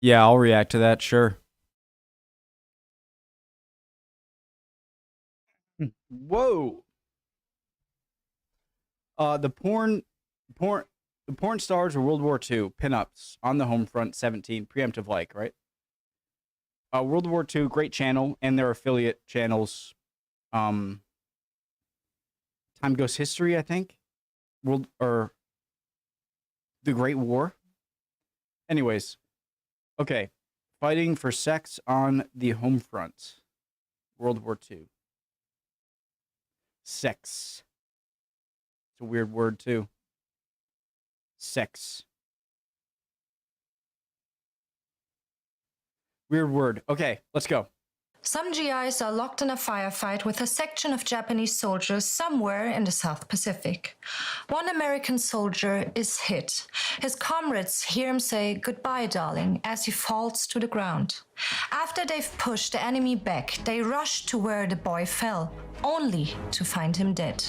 Yeah, I'll react to that. Sure. Whoa. The porn, the porn stars of World War II, pinups on the Homefront 17, preemptive like, right? World War II, great channel, and their affiliate channels. Um, Time Goes History, I think. World or the Great War. Anyways, okay. Fighting for sex on the Homefront, World War II. Sex. It's a weird word too. Sex. Weird word. Okay, let's go. Some GIs are locked in a firefight with a section of Japanese soldiers somewhere in the South Pacific. One American soldier is hit. His comrades hear him say, "Goodbye, darling," as he falls to the ground. After they've pushed the enemy back, they rush to where the boy fell, only to find him dead.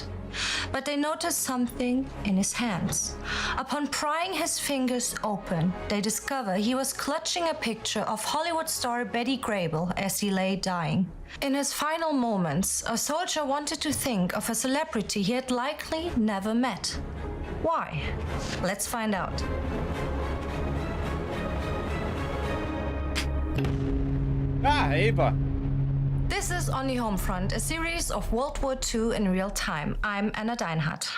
But they notice something in his hands. Upon prying his fingers open, they discover he was clutching a picture of Hollywood star Betty Grable as he lay dying. In his final moments, a soldier wanted to think of a celebrity he had likely never met. Why? Let's find out. Ava. This is On the Homefront, a series of World War II in real time. I'm Anna Deinhardt.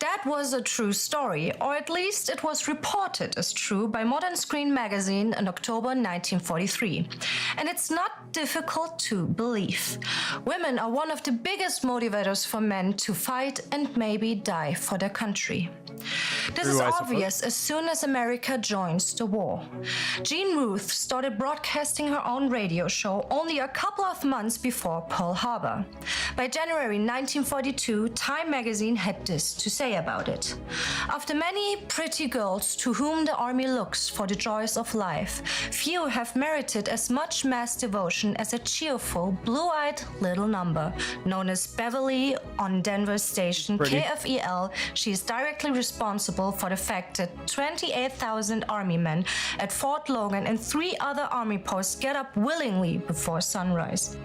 That was a true story, or at least it was reported as true by Modern Screen magazine in October 1943. And it's not difficult to believe. Women are one of the biggest motivators for men to fight and maybe die for their country. This is obvious as soon as America joins the war. Jean Ruth started broadcasting her own radio show only a couple of months before Pearl Harbor. By January 1942, Time magazine had this to say about it. After many pretty girls to whom the army looks for the joys of life, few have merited as much mass devotion as a cheerful, blue-eyed little number known as Beverly on Denver station KFEL. She is directly responsible for the fact that 28,000 army men at Fort Logan and 3 other army posts get up willingly before sunrise.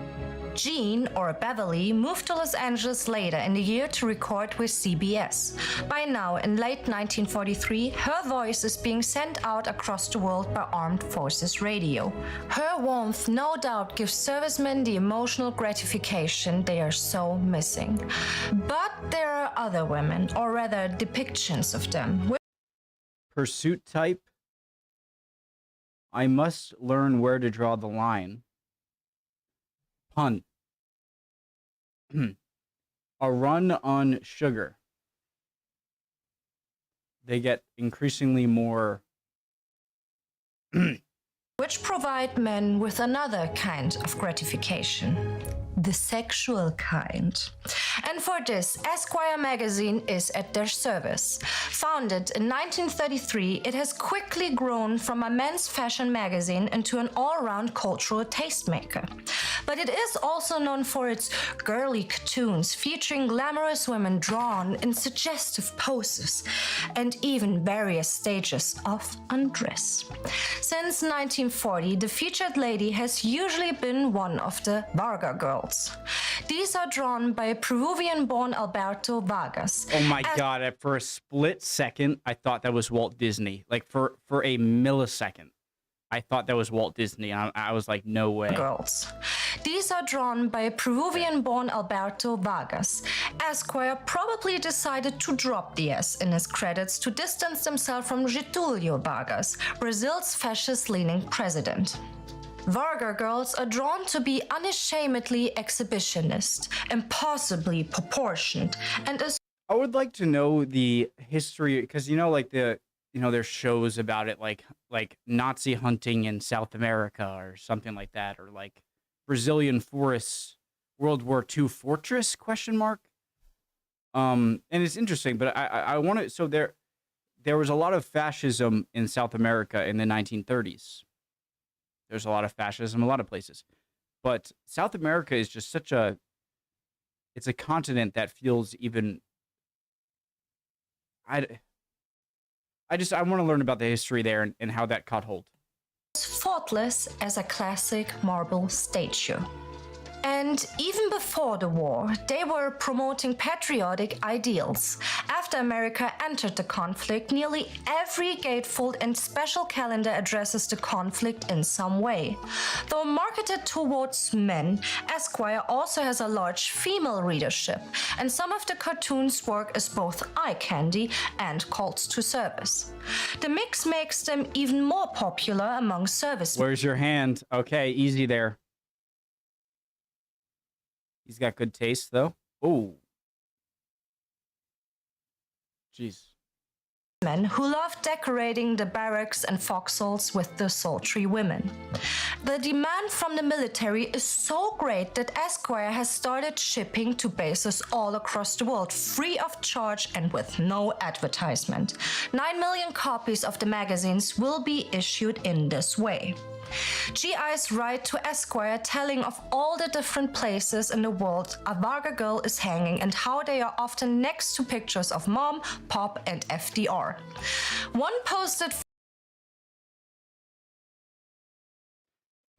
Jean, or Beverly, moved to Los Angeles later in the year to record with CBS. By now, in late 1943, her voice is being sent out across the world by Armed Forces Radio. Her warmth no doubt gives servicemen the emotional gratification they are so missing. But there are other women, or rather depictions of them. Pursuit type. I must learn where to draw the line. Pun. A run on sugar. They get increasingly more. Which provide men with another kind of gratification. The sexual kind. And for this, Esquire magazine is at their service. Founded in 1933, it has quickly grown from a men's fashion magazine into an all-round cultural tastemaker. But it is also known for its girly cartoons featuring glamorous women drawn in suggestive poses and even various stages of undress. Since 1940, the featured lady has usually been one of the Varga girls. These are drawn by Peruvian-born Alberto Vargas. Oh my god, for a split second, I thought that was Walt Disney. Like, for a millisecond, I thought that was Walt Disney. I was like, no way. Girls. These are drawn by Peruvian-born Alberto Vargas. Esquire probably decided to drop the S in his credits to distance himself from Getulio Vargas, Brazil's fascist-leaning president. Varga girls are drawn to be unashamedly exhibitionist, impossibly proportioned, and I would like to know the history, because like there's shows about it, like Nazi hunting in South America or something like that, or like Brazilian forests, World War II fortress ? And it's interesting, but I want to. So there was a lot of fascism in South America in the 1930s. There's a lot of fascism a lot of places. But South America is just it's a continent that feels even. I want to learn about the history there and how that caught hold. faultless as a classic marble statue. And even before the war, they were promoting patriotic ideals. After America entered the conflict, nearly every gatefold and special calendar addresses the conflict in some way. Though marketed towards men, Esquire also has a large female readership, and some of the cartoons work as both eye candy and calls to service. The mix makes them even more popular among servicemen. Where's your hand? Okay, easy there. He's got good taste, though. Oh. Jeez. Men who love decorating the barracks and foxholes with the sultry women. The demand from the military is so great that Esquire has started shipping to bases all across the world, free of charge and with no advertisement. 9 million copies of the magazines will be issued in this way. GIs write to Esquire telling of all the different places in the world a Varga girl is hanging and how they are often next to pictures of Mom, Pop, and FDR. One posted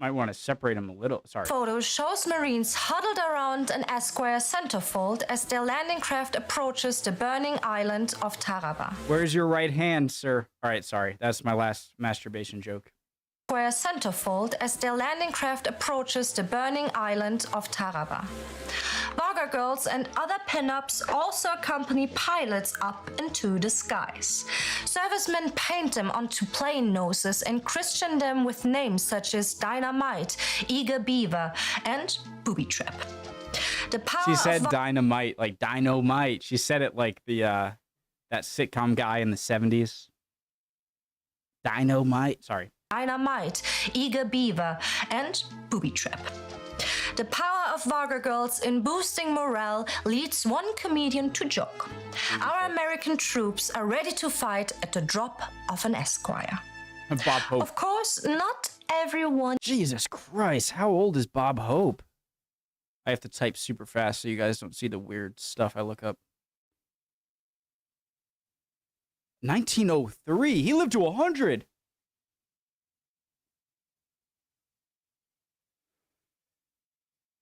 Might want to separate them a little. Sorry. photo shows Marines huddled around an Esquire centerfold as their landing craft approaches the burning island of Taraba. Where's your right hand, sir? All right, sorry. That's my last masturbation joke. Esquire centerfold as their landing craft approaches the burning island of Taraba. Varga girls and other pinups also accompany pilots up into the skies. Servicemen paint them onto plane noses and christen them with names such as Dynamite, Eager Beaver, and Booby Trap. The power She said of dynamite, like dynamite. She said it like the that sitcom guy in the 70s. Dynamite. Sorry. Dynamite, Eager Beaver, and Booby Trap. The power of Varga girls in boosting morale leads one comedian to joke. Our American troops are ready to fight at the drop of an Esquire. Bob Hope. Of course, not everyone Jesus Christ, how old is Bob Hope? I have to type super fast so you guys don't see the weird stuff I look up. 1903. He lived to 100.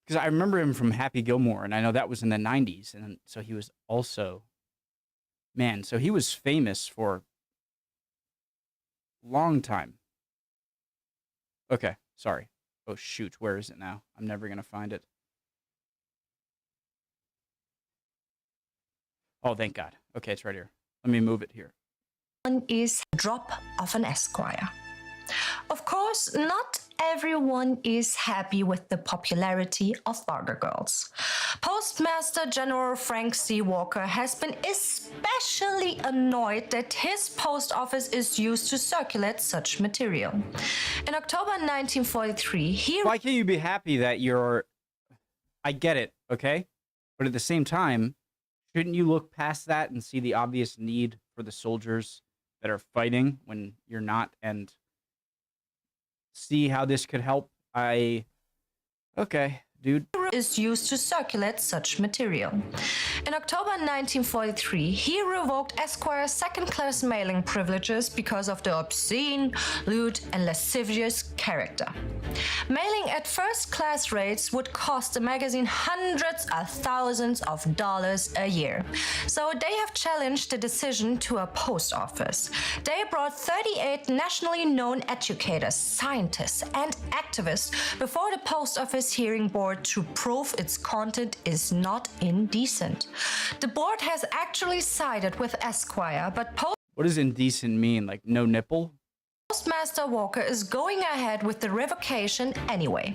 Because I remember him from Happy Gilmore, and I know that was in the 90s. And so he was also... Man, so he was famous for a long time. Okay, sorry. Oh, shoot. Where is it now? I'm never going to find it. Oh, thank God. Okay, it's right here. Let me move it here. is drop of an Esquire. Of course, not everyone is happy with the popularity of Varga girls. Postmaster General Frank C. Walker has been especially annoyed that his post office is used to circulate such material. In October 1943, he... Why can't you be happy that you're... I get it, okay? But at the same time, shouldn't you look past that and see the obvious need for the soldiers that are fighting when you're not, and see how this could help? Okay, dude. Is used to circulate such material. In October 1943, he revoked Esquire's second-class mailing privileges because of the obscene, lewd, and lascivious character. Mailing at first-class rates would cost the magazine hundreds of thousands of dollars a year. So they have challenged the decision to a post office. They brought 38 nationally known educators, scientists, and activists before the post office hearing board to prove its content is not indecent. The board has actually sided with Esquire, but what does indecent mean? Like no nipple? Postmaster Walker is going ahead with the revocation anyway.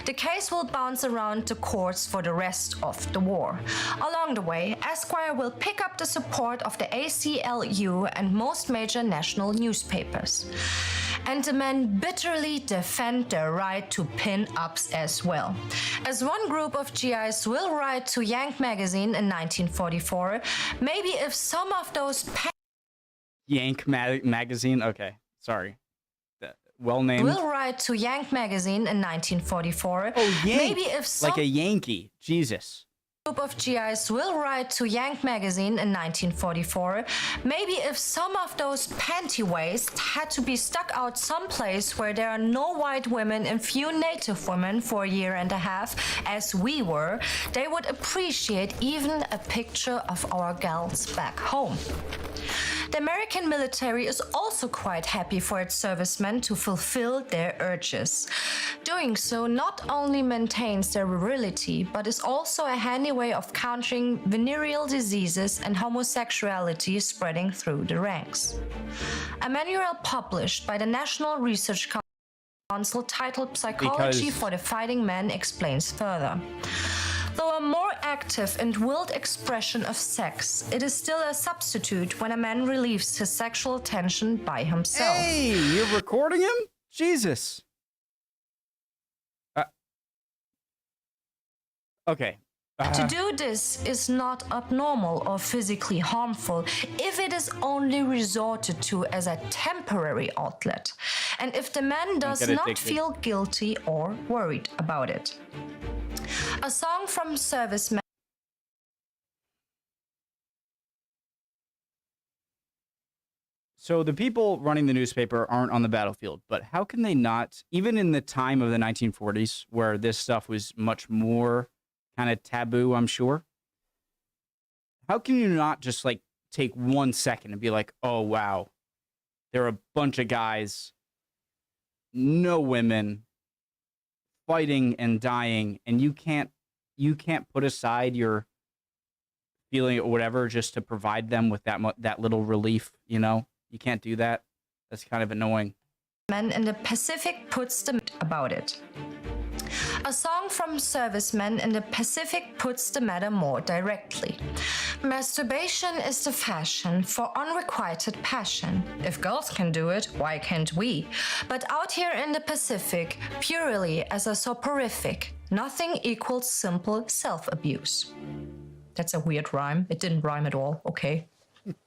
The case will bounce around the courts for the rest of the war. Along the way, Esquire will pick up the support of the ACLU and most major national newspapers. And the men bitterly defend their right to pin ups as well. As one group of GIs will write to Yank magazine in 1944, maybe if some of those Yank magazine? Okay, sorry. Well named. Will write to Yank magazine in 1944. Oh, Yank. Maybe if some... Like a Yankee. Jesus. Group of GIs will write to Yank magazine in 1944, maybe if some of those panty waists had to be stuck out someplace where there are no white women and few native women for a year and a half, as we were, they would appreciate even a picture of our gals back home. The American military is also quite happy for its servicemen to fulfill their urges. Doing so not only maintains their virility, but is also a handy way of countering venereal diseases and homosexuality spreading through the ranks. A manual published by the National Research Council titled Psychology for the Fighting Man explains further. Though a more active and willed expression of sex, it is still a substitute when a man relieves his sexual tension by himself. Hey, you're recording him? Jesus. Okay. To do this is not abnormal or physically harmful if it is only resorted to as a temporary outlet, and if the man does not feel guilty or worried about it. A song from servicemen. So the people running the newspaper aren't on the battlefield, but how can they not, even in the time of the 1940s, where this stuff was much more kind of taboo, I'm sure, how can you not just like take 1 second and be like, oh, wow, there are a bunch of guys, no women, fighting and dying, and you can't put aside your feeling or whatever just to provide them with that little relief, you know? You can't do that. That's kind of annoying. Men in the Pacific puts the about it. A song from servicemen in the Pacific puts the matter more directly. Masturbation is the fashion for unrequited passion. If girls can do it, why can't we? But out here in the Pacific, purely as a soporific, nothing equals simple self-abuse. That's a weird rhyme. It didn't rhyme at all. Okay.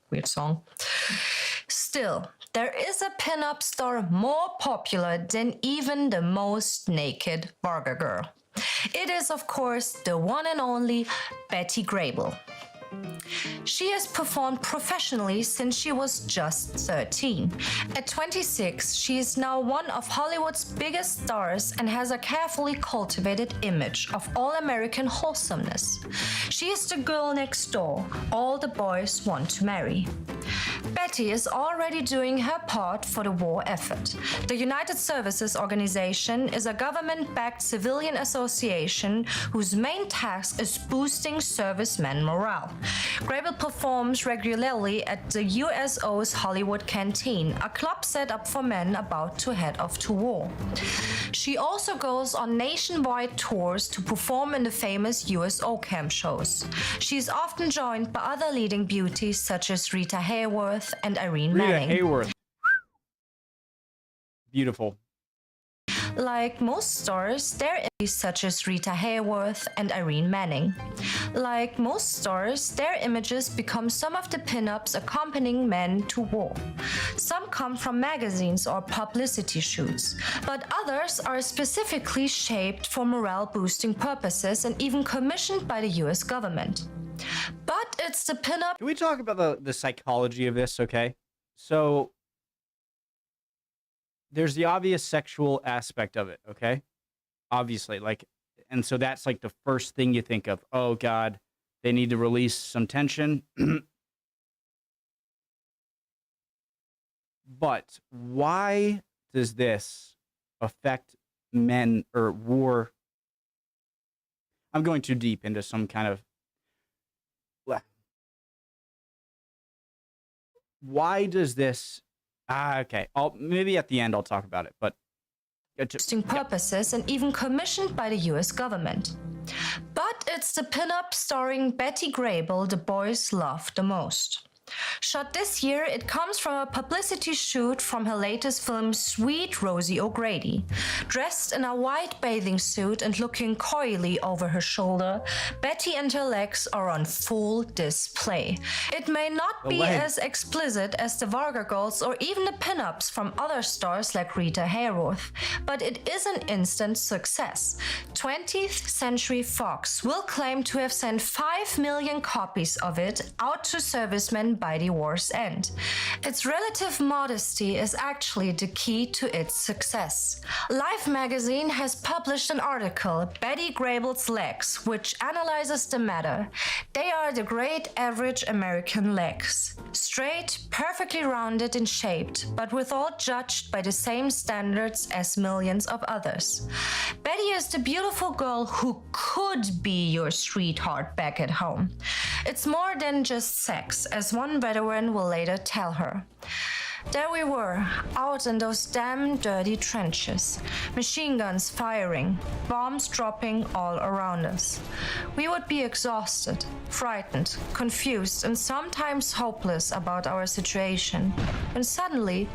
Weird song. Still, there is a pin-up star more popular than even the most naked Varga girl. It is, of course, the one and only Betty Grable. She has performed professionally since she was just 13. At 26, she is now one of Hollywood's biggest stars and has a carefully cultivated image of all-American wholesomeness. She is the girl next door all the boys want to marry. Betty is already doing her part for the war effort. The United Services Organization is a government-backed civilian association whose main task is boosting servicemen morale. Grable performs regularly at the USO's Hollywood Canteen, a club set up for men about to head off to war. She also goes on nationwide tours to perform in the famous USO camp shows. She is often joined by other leading beauties such as Rita Hayworth and Irene Manning. Rita Hayworth. Beautiful. Like most stars, their images such as Rita Hayworth and Irene Manning. Like most stars, their images become some of the pin-ups accompanying men to war. Some come from magazines or publicity shoots, but others are specifically shaped for morale-boosting purposes and even commissioned by the US government. But it's the pin-up... Can we talk about the psychology of this, okay? So there's the obvious sexual aspect of it, okay? Obviously, like, and so that's like the first thing you think of. Oh, God, they need to release some tension. But why does this affect men or war? I'm going too deep into some kind of... Why does this... okay. Maybe at the end I'll talk about it, but... purposes and even commissioned by the US government. But it's the pin-up starring Betty Grable the boys love the most. Shot this year, it comes from a publicity shoot from her latest film, Sweet Rosie O'Grady. Dressed in a white bathing suit and looking coyly over her shoulder, Betty and her legs are on full display. It may not be as explicit as the Varga girls or even the pinups from other stars like Rita Hayworth, but it is an instant success. 20th Century Fox will claim to have sent 5 million copies of it out to servicemen by the war's end. Its relative modesty is actually the key to its success. Life magazine has published an article, Betty Grable's Legs, which analyzes the matter. They are the great average American legs. Straight, perfectly rounded and shaped, but withal judged by the same standards as millions of others. Betty is the beautiful girl who could be your sweetheart back at home. It's more than just sex, as one veteran will later tell her. There we were, out in those damn dirty trenches. Machine guns firing, bombs dropping all around us. We would be exhausted, frightened, confused, and sometimes hopeless about our situation. When suddenly,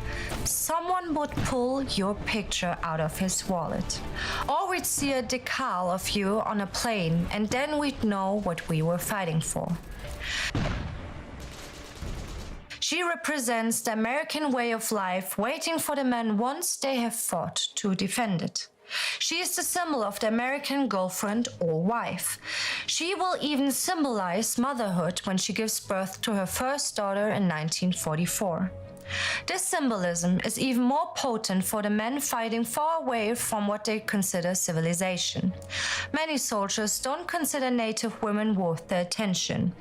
someone would pull your picture out of his wallet. Or we'd see a decal of you on a plane, and then we'd know what we were fighting for. She represents the American way of life, waiting for the men once they have fought to defend it. She is the symbol of the American girlfriend or wife. She will even symbolize motherhood when she gives birth to her first daughter in 1944. This symbolism is even more potent for the men fighting far away from what they consider civilization. Many soldiers don't consider native women worth their attention.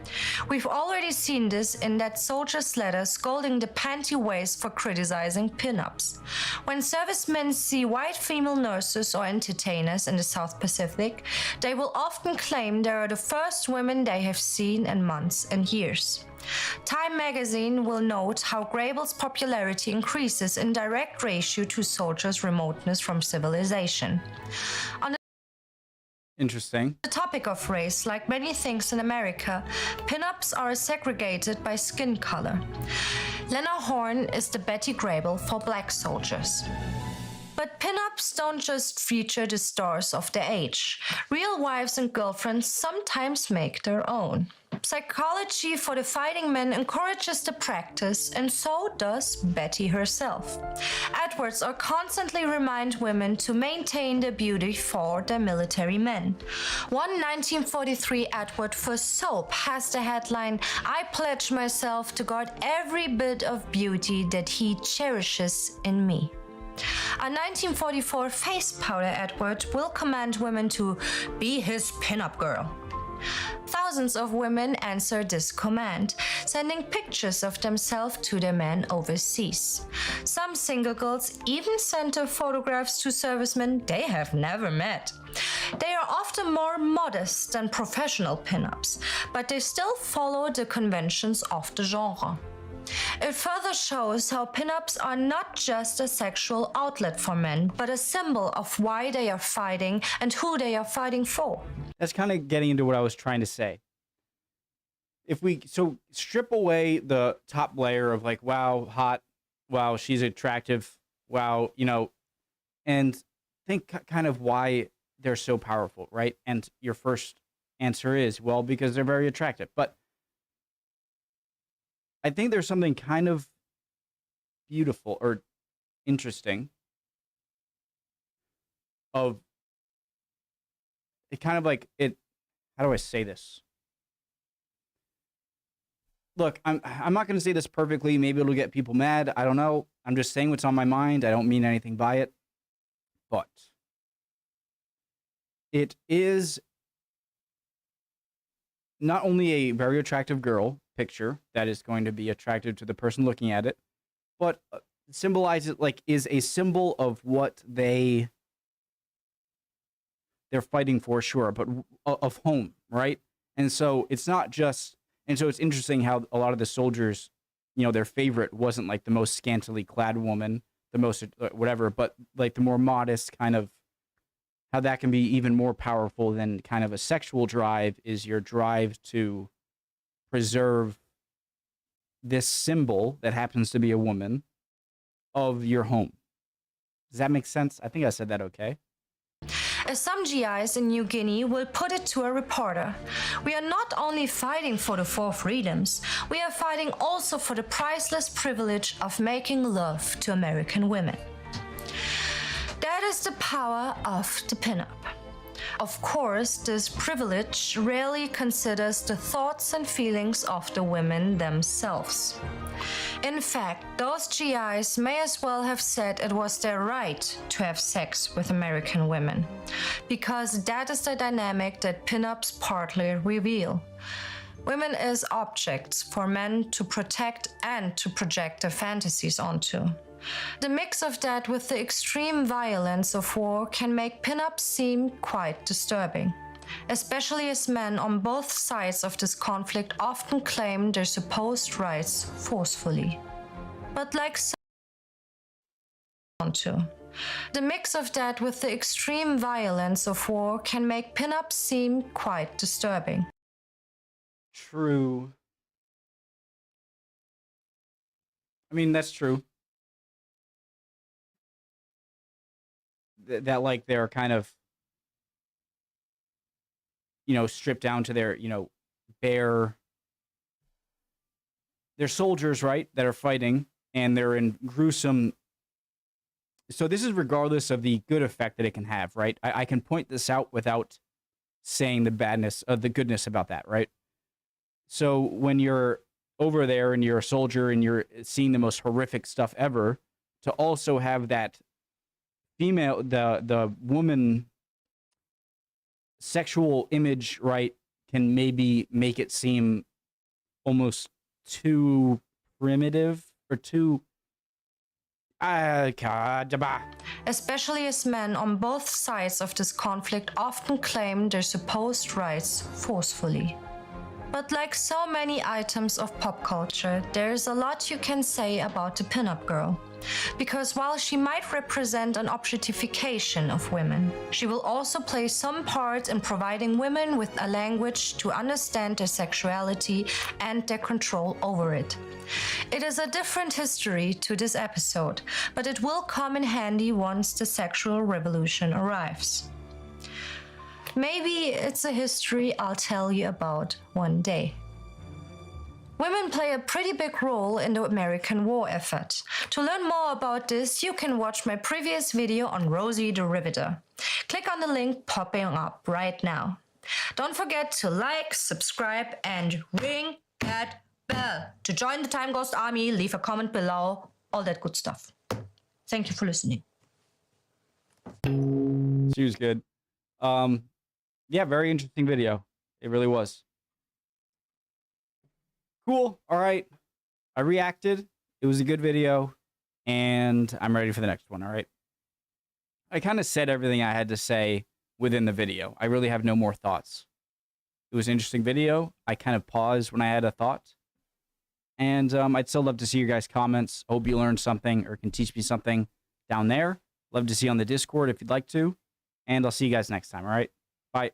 We've already seen this in that soldier's letter scolding the panty waist for criticizing pinups. When servicemen see white female nurses or entertainers in the South Pacific, they will often claim they are the first women they have seen in months and years. Time magazine will note how Grable's popularity increases in direct ratio to soldiers' remoteness from civilization. On Interesting. the topic of race, like many things in America, pinups are segregated by skin color. Lena Horne is the Betty Grable for black soldiers. But pinups don't just feature the stars of the age. Real wives and girlfriends sometimes make their own. Psychology for the fighting men encourages the practice, and so does Betty herself. Edwards are constantly remind women to maintain their beauty for their military men. One 1943 Edward for soap has the headline, "I pledge myself to guard every bit of beauty that he cherishes in me." A 1944 face powder Edward will command women to be his pinup girl. Thousands of women answer this command, sending pictures of themselves to their men overseas. Some single girls even send their photographs to servicemen they have never met. They are often more modest than professional pinups, but they still follow the conventions of the genre. It further shows how pinups are not just a sexual outlet for men, but a symbol of why they are fighting and who they are fighting for. That's kind of getting into what I was trying to say. If we strip away the top layer of like, wow, hot, wow, she's attractive, wow, and think kind of why they're so powerful, right? And your first answer is, well, because they're very attractive. But I think there's something kind of beautiful or interesting of it, kind of like it. How do I say this? Look, I'm not going to say this perfectly. Maybe it'll get people mad. I don't know. I'm just saying what's on my mind. I don't mean anything by it. But it is not only a very attractive girl picture that is going to be attractive to the person looking at it, but symbolizes like is a symbol of what they're fighting for, sure, but of home, right? And so it's not just, and so it's interesting how a lot of the soldiers, their favorite wasn't like the most scantily clad woman, the most whatever, but like the more modest kind of, how that can be even more powerful than kind of a sexual drive is your drive to preserve this symbol that happens to be a woman of your home. Does that make sense? I think I said that okay. As some GIs in New Guinea will put it to a reporter, we are not only fighting for the 4 freedoms, we are fighting also for the priceless privilege of making love to American women. That is the power of the pinup. Of course, this privilege rarely considers the thoughts and feelings of the women themselves. In fact, those GIs may as well have said it was their right to have sex with American women, because that is the dynamic that pinups partly reveal. Women as objects for men to protect and to project their fantasies onto. The mix of that with the extreme violence of war can make pinups seem quite disturbing, especially as men on both sides of this conflict often claim their supposed rights forcefully. But like onto. The mix of that with the extreme violence of war can make pinups seem quite disturbing. True. I mean, that's true. That like they're kind of, stripped down to their, bare. They're soldiers, right, that are fighting, and they're in gruesome. So this is regardless of the good effect that it can have, right? I can point this out without saying the badness of the goodness about that, right? So when you're over there and you're a soldier and you're seeing the most horrific stuff ever, to also have that female, the woman sexual image, right, can maybe make it seem almost too primitive or too especially as men on both sides of this conflict often claim their supposed rights forcefully. But like so many items of pop culture, there is a lot you can say about the pinup girl. Because while she might represent an objectification of women, she will also play some part in providing women with a language to understand their sexuality and their control over it. It is a different history to this episode, but it will come in handy once the sexual revolution arrives. Maybe it's a history I'll tell you about one day. Women play a pretty big role in the American war effort. To learn more about this, you can watch my previous video on Rosie the Riveter. Click on the link popping up right now. Don't forget to like, subscribe, and ring that bell. To join the Time Ghost Army, leave a comment below, all that good stuff. Thank you for listening. She was good. Yeah, very interesting video. It really was. Cool. All right. I reacted. It was a good video, and I'm ready for the next one. All right. I kind of said everything I had to say within the video. I really have no more thoughts. It was an interesting video. I kind of paused when I had a thought. And I'd still love to see your guys' comments. Hope you learned something or can teach me something down there. Love to see you on the Discord if you'd like to. And I'll see you guys next time. All right. Bye.